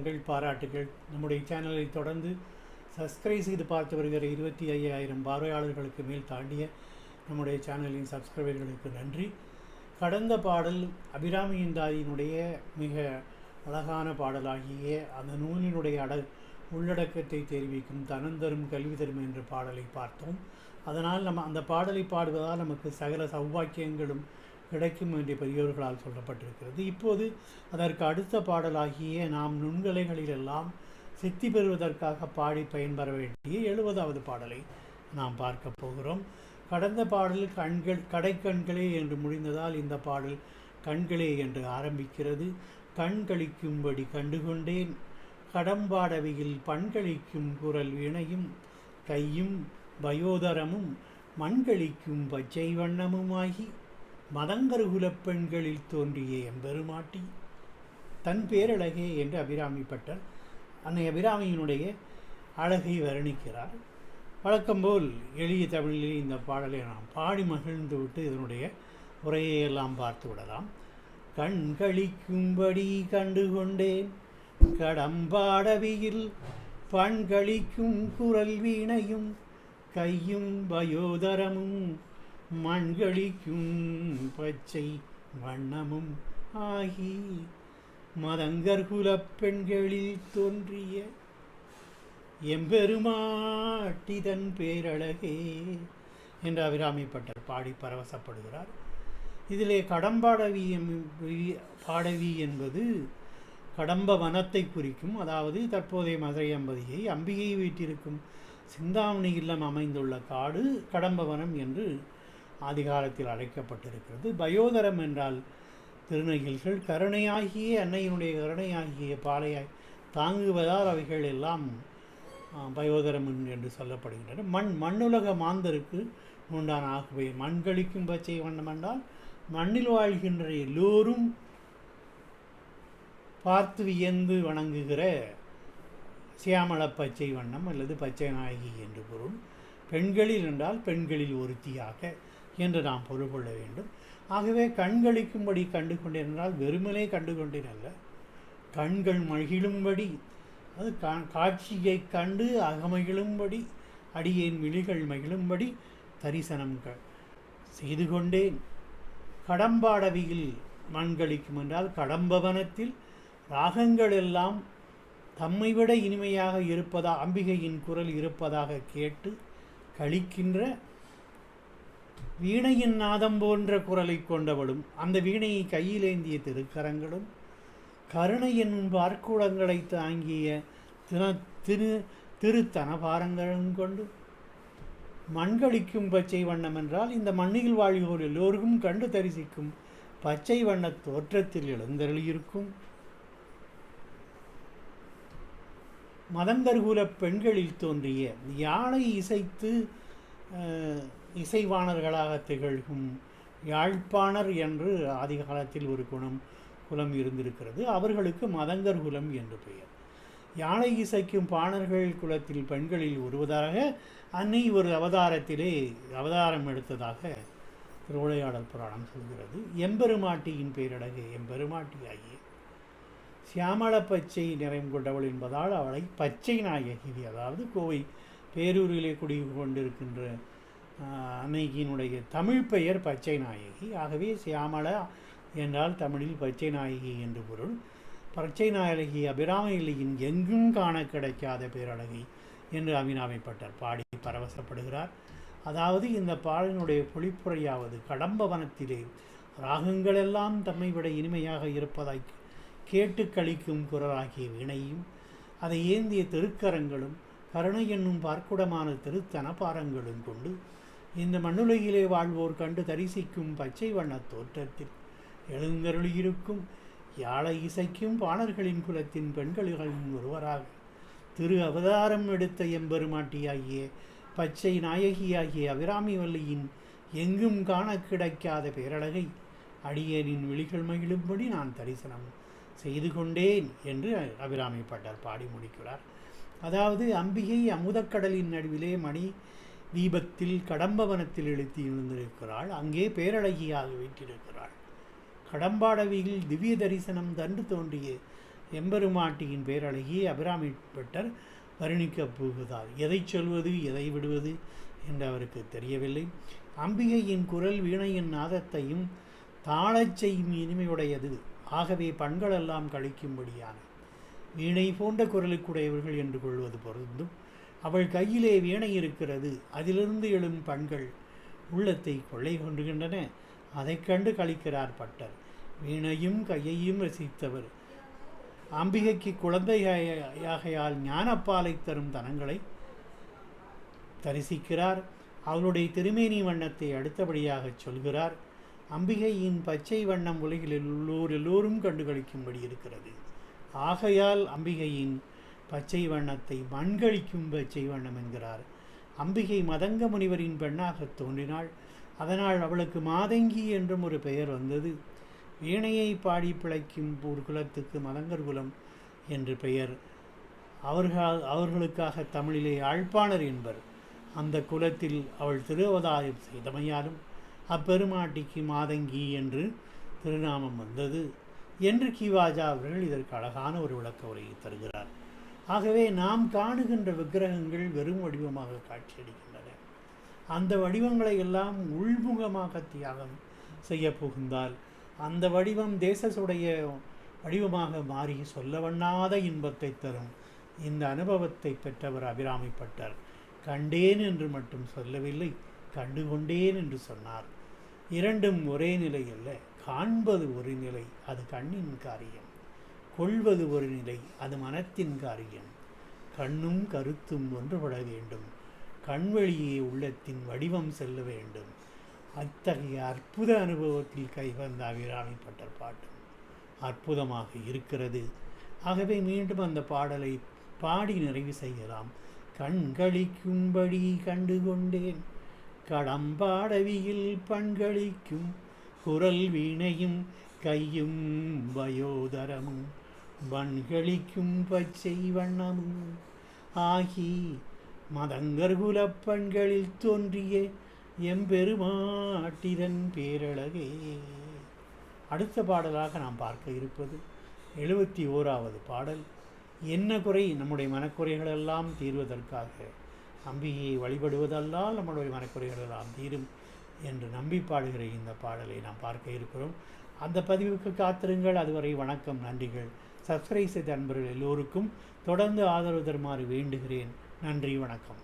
வணக்கங்கள், பாராட்டுகள். நம்முடைய சேனலை தொடர்ந்து சப்ஸ்கிரைப் செய்து பார்த்து வருகிற 25,000 பார்வையாளர்களுக்கு மேல் தாண்டிய நம்முடைய சேனலின் சப்ஸ்கிரைபர்களுக்கு நன்றி. கடந்த பாடல் அபிராமியின் தாயினுடைய மிக அழகான பாடலாகிய அந்த நூலினுடைய உள்ளடக்கத்தை தெரிவிக்கும் தனந்தரும் கல்வி தரும் என்ற பாடலை பார்த்தோம். அதனால் நம்ம அந்த பாடலை பாடுவதால் நமக்கு சகல சௌபாக்கியங்களும் கிடைக்கும் என்று பெரியோர்களால் சொல்லப்பட்டிருக்கிறது. இப்போது அதற்கு அடுத்த பாடலாகிய நாம் நுண்கலைகளிலெல்லாம் சித்தி பெறுவதற்காக பாடி பயன்பெற வேண்டிய 70வது பாடலை நாம் பார்க்க போகிறோம். கடந்த பாடல் கடைக்கண்களே என்று முடிந்ததால் இந்த பாடல் கண்களே என்று ஆரம்பிக்கிறது. கண்களிக்கும்படி கண்டுகொண்டேன் கடம்பாடவியில் பண்களிக்கும் குரல் வீணையும் கையும் பயோதரமும் மண்களிக்கும் பச்சை வண்ணமுமாகி மதங்கருகுலப் பெண்களில் தோன்றிய எம்பெருமாட்டி தன் பேரழகே என்று அபிராமிப்பட்டர் அன்னை அபிராமியினுடைய அழகை வர்ணிக்கிறார். வழக்கம்போல் எளிய தமிழிலே இந்த பாடலை நாம் பாடி மகிழ்ந்து விட்டு இதனுடைய உரையெல்லாம் பார்த்து விடலாம். கண்களிக்கும்படி கண்டுகொண்டேன் கடம்பாடவியில் பண்களிக்கும் குரல் வீணையும் கையும் பயோதரமும் மண்களிக்கும் பச்சை வண்ணமும் ஆகி மதங்கர்குலப் பெண்களில் தோன்றிய எம்பெருமாட்டி தன் பேரழகே என்று அபிராமிப்பட்டர் பாடி பரவசப்படுகிறார். இதிலே பாடவி என்பது கடம்ப வனத்தை குறிக்கும். அதாவது தற்போதைய மதுரை அம்பதியை அம்பிகை வீட்டிற்கும் சிந்தாமணி இல்லம் அமைந்துள்ள காடு கடம்பவனம் என்று ஆதிகாலத்தில் அழைக்கப்பட்டிருக்கிறது. பயோதரம் என்றால் திருநகில்கள். கருணையாகிய அன்னையினுடைய கருணையாகிய பாலையாய் தாங்குவதால் அவைகள் எல்லாம் பயோதரம் என்று சொல்லப்படுகின்றன. மண்ணுலக மாந்தருக்கு உண்டான ஆகவே மண்களிக்கும் பச்சை வண்ணம் என்றால் மண்ணில் வாழ்கின்ற எல்லோரும் பார்த்து வியந்து வணங்குகிற சியாமள பச்சை வண்ணம் அல்லது பச்சை நாயகி என்று பொருள். பெண்களில் என்றால் பெண்களில் ஒருத்தியாக என்று நாம் பொருள் கொள்ள வேண்டும். ஆகவே கண்களிக்கும்படி கண்டு கொண்டேன் என்றால் வெறுமனே கண்டு கொண்டேன் அல்ல, கண்கள் மகிழும்படி, அது காட்சியை கண்டு அகமகிழும்படி அடியேன் விழிகள் மகிழும்படி தரிசனம் செய்து கொண்டேன். கடம்பாடவியில் மண்களிக்கும் என்றால் கடம்பவனத்தில் ராகங்கள் எல்லாம் தம்மை விட இனிமையாக அம்பிகையின் குரல் இருப்பதாக கேட்டு கழிக்கின்ற வீணையின் நாதம் போன்ற குரலை கொண்டவளும் அந்த வீணையை கையிலேந்திய திருக்கரங்களும் கருணை என்னும் பார்க்குளங்களை தாங்கிய திருத்தனபாரங்களும் கொண்டு மண்களிக்கும் பச்சை வண்ணம் என்றால் இந்த மண்ணில் வாழ்வோர் எல்லோருக்கும் கண்டு தரிசிக்கும் பச்சை வண்ண தோற்றத்தில் எழுந்தருளியிருக்கும் மதங்கர்குல பெண்களில் தோன்றிய யாழை இசைத்து இசைவாணர்களாக திகழ்கும் யாழ்ப்பாணர் என்று ஆதி காலத்தில் ஒரு குலம் இருந்திருக்கிறது. அவர்களுக்கு மதங்கர் குலம் என்று பெயர். யாழை இசைக்கும் பாணர்கள் குலத்தில் பெண்களில் ஒருவதாக அன்னை ஒரு அவதாரம் எடுத்ததாக திருவிளையாடல் புராணம் சொல்கிறது. எம்பெருமாட்டியின் பேரழகு எம்பெருமாட்டி ஆகிய சியாமள பச்சை நிறம் கொண்டவள் என்பதால் அவளை பச்சை நாயகி, அதாவது கோவை பேரூரிலே கொண்டிருக்கின்ற அன்னையினுடைய தமிழ் பெயர் பச்சை நாயகி. ஆகவே சியாமளா என்றால் தமிழில் பச்சை நாயகி என்று பொருள். பச்சை நாயகி அபிராமியின் எங்கும் காண கிடைக்காத பேரழகி என்று அபிராமிப்பட்டர் பாடி பரவசப்படுகிறார். அதாவது இந்த பாடலினுடைய பொழிப்புரையாவது கடம்பவனத்திலே ராகங்களெல்லாம் தம்மை விட இனிமையாக இருப்பதாய் கேட்டு கழிக்கும் குரலாகிய வீணையும் அதை ஏந்திய திருக்கரங்களும் கருணை என்னும் பார்க்குடமான திருத்தனபாரங்களும் கொண்டு இந்த மண்ணுலகிலே வாழ்வோர் கண்டு தரிசிக்கும் பச்சை வண்ண தோற்றத்தில் எழுந்தருளியிருக்கும் யாழை இசைக்கும் பாணர்களின் குலத்தின் பெண்களின் ஒருவராக திரு அவதாரம் எடுத்த எம்பெருமாட்டியாகிய பச்சை நாயகியாகிய அபிராமி வல்லியின் எங்கும் காண கிடைக்காத பேரழகை அடியேனின் விழிகள் மகிழும்படி நான் தரிசனம் செய்து கொண்டேன் என்று அபிராமிப்பட்டர் பாடி முடிக்கிறார். அதாவது அம்பிகை அமுதக்கடலின் நடுவிலே மணி தீபத்தில் கடம்பவனத்தில் எழுத்தி இருந்திருக்கிறாள். அங்கே பேரழகியாக வீற்றிருக்கிறாள். கடம்பாடவியில் திவ்ய தரிசனம் தண்டு தோன்றிய எம்பெருமாட்டியின் பேரழகி அபிராமி பட்டர் வர்ணிக்கப் போகுதால் எதை சொல்வது எதை விடுவது என்று அவருக்கு தெரியவில்லை. அம்பிகையின் குரல் வீணையின் நாதத்தையும் தாளச் செய்யும் இனிமையுடையது. ஆகவே பண்களெல்லாம் கழிக்கும்படியான வீணை போன்ற குரலுக்குடையவர்கள் என்று கொள்வது பொருந்தும். அவள் கையிலே வீணை இருக்கிறது, அதிலிருந்து எழும் பண்கள் உள்ளத்தை கொள்ளை கொண்டுகின்றன. அதை கண்டு கழிக்கிறார் பட்டர். வீணையும் கையையும் ரசித்தவர் அம்பிகைக்கு குழந்தையாகையால் ஞானப்பாலை தரும் தனங்களை தரிசிக்கிறார். அவளுடைய திருமேனி வண்ணத்தை அடுத்தபடியாக சொல்கிறார். அம்பிகையின் பச்சை வண்ணம் உலகில் எல்லோரும் கண்டுகளிக்கும்படி இருக்கிறது. ஆகையால் அம்பிகையின் பச்சை வண்ணத்தை மண்களிக்கும் பச்சை வண்ணம் என்கிறார். அம்பிகை மதங்க முனிவரின் பெண்ணாக தோன்றினாள். அதனால் அவளுக்கு மாதங்கி என்றும் ஒரு பெயர் வந்தது. வீணையை பாடி பிழைக்கும் ஒரு குலத்துக்கு மதங்கர் குலம் என்று பெயர். அவர்களுக்காக தமிழிலே யாழ்ப்பாணர் என்பர். அந்த குலத்தில் அவள் திருவதாயம் செய்தமையாலும் அப்பெருமாட்டிக்கு மாதங்கி என்று திருநாமம் வந்தது என்று கிவாஜா அவர்கள் இதற்கு அழகான ஒரு விளக்க உரையை தருகிறார். ஆகவே நாம் காணுகின்ற விக்கிரகங்கள் வெறும் வடிவமாக காட்சியளிக்கின்றன. அந்த வடிவங்களை எல்லாம் உள்முகமாக தியாகம் செய்ய புகுந்தால் அந்த வடிவம் தேசத்துடைய வடிவமாக மாறி சொல்லவண்ணாத இன்பத்தை தரும். இந்த அனுபவத்தை பெற்றவர் அபிராமி பட்டர். கண்டேன் என்று மட்டும் சொல்லவில்லை, கண்டுகொண்டேன் என்று சொன்னார். இரண்டும் ஒரே நிலை அல்ல. காண்பது ஒரு நிலை, அது கண்ணின் காரியம். கொள்வது ஒரு நிலை, அது மனத்தின் காரியம். கண்ணும் கருத்தும் ஒன்றுபட வேண்டும். கண்வழியே உள்ளத்தின் வடிவம் செல்ல வேண்டும். அத்தகைய அற்புத அனுபவத்தில் கைவந்த அபிராமி பட்டர் பாட்டும் அற்புதமாக இருக்கிறது. ஆகவே மீண்டும் அந்த பாடலை பாடி நிறைவு செய்யலாம். கண்களிக்கும்படி கண்டுகொண்டேன் கடம்பாடவியில் பண்களிக்கும் குரல் வீணையும் கையும் வயோதரமும் வண்களிக்கும் பச்சை வண்ணமும் ஆகி மதங்கர்குலப் பண்களில் தோன்றிய எம்பெருமாட்டிதன் பேரழகே. அடுத்த பாடலாக நாம் பார்க்க இருப்பது 71வது பாடல். என்ன குறை? நம்முடைய மனக்குறைகளெல்லாம் தீர்வதற்காக அம்பிகையை வழிபடுவதல்லால் நம்முடைய மனக்குறைகளெல்லாம் தீரும் என்று நம்பி பாடுகிற இந்த பாடலை நாம் பார்க்க இருக்கிறோம். அந்த பதிவுக்கு காத்திருங்கள். அதுவரை வணக்கம், நன்றிகள். சப்ஸ்கிரைப் செய்த அன்பர்கள் எல்லோருக்கும் தொடர்ந்து ஆதரவு தருமாறு வேண்டுகிறேன். நன்றி, வணக்கம்.